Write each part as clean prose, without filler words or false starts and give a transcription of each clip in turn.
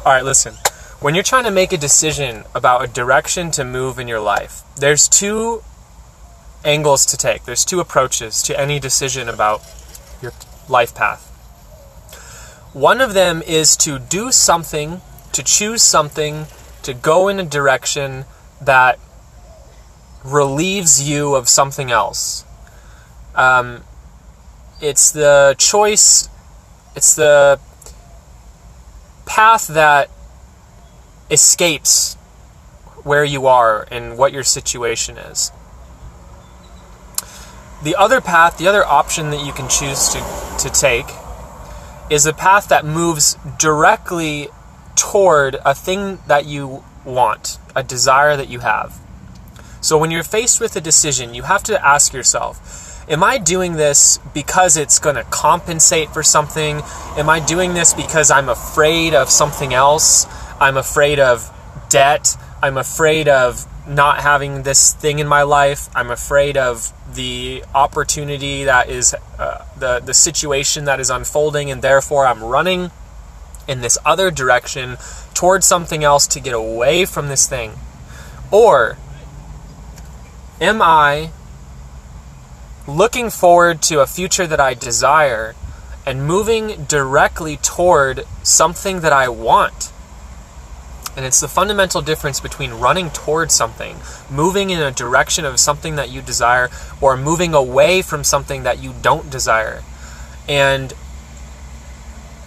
All right, listen. When you're trying to make a decision about a direction to move in your life, there's two angles to take. There's two approaches to any decision about your life path. One of them is to do something, to choose something, to go in a direction that relieves you of something else. It's the choice, it's the path that escapes where you are and what your situation is. The other path, the other option that you can choose to take is a path that moves directly toward a thing that you want, a desire that you have. So when you're faced with a decision, you have to ask yourself, am I doing this because it's going to compensate for something? Am I doing this because I'm afraid of something else? I'm afraid of debt. I'm afraid of not having this thing in my life. I'm afraid of the opportunity that is the situation that is unfolding, and therefore I'm running in this other direction towards something else to get away from this thing. Or am I looking forward to a future that I desire and moving directly toward something that I want? And it's the fundamental difference between running towards something, moving in a direction of something that you desire, or moving away from something that you don't desire. And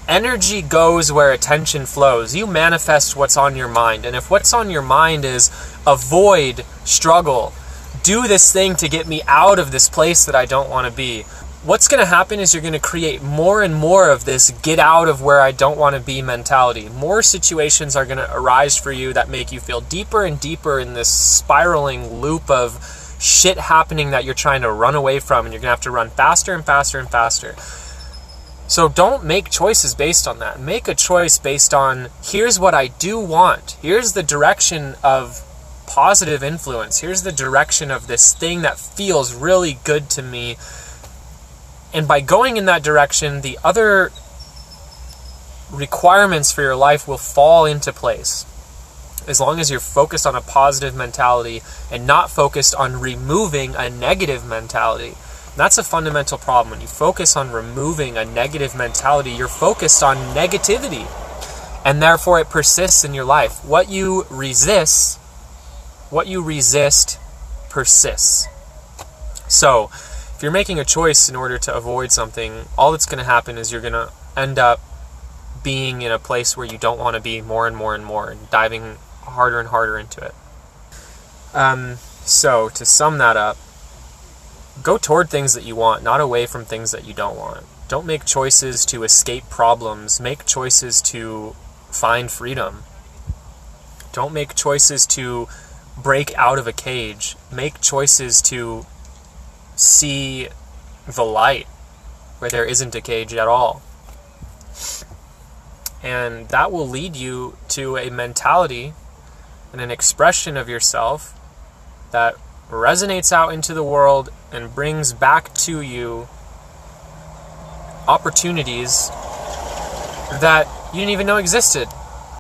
energy goes where attention flows. You manifest what's on your mind. And if what's on your mind is avoid, struggle, do this thing to get me out of this place that I don't want to be, what's going to happen is you're going to create more and more of this get out of where I don't want to be mentality. More situations are going to arise for you that make you feel deeper and deeper in this spiraling loop of shit happening that you're trying to run away from, and you're going to have to run faster and faster and faster. So don't make choices based on that. Make a choice based on, here's what I do want. Here's the direction of positive influence. Here's the direction of this thing that feels really good to me. And by going in that direction, the other requirements for your life will fall into place. As long as you're focused on a positive mentality and not focused on removing a negative mentality. And that's a fundamental problem. When you focus on removing a negative mentality, you're focused on negativity. And therefore it persists in your life. What you resist persists. So, if you're making a choice in order to avoid something, all that's going to happen is you're going to end up being in a place where you don't want to be more and more and more, and diving harder and harder into it. So, to sum that up, go toward things that you want, not away from things that you don't want. Don't make choices to escape problems. Make choices to find freedom. Don't make choices to break out of a cage. Make choices to see the light where there isn't a cage at all. And that will lead you to a mentality and an expression of yourself that resonates out into the world and brings back to you opportunities that you didn't even know existed.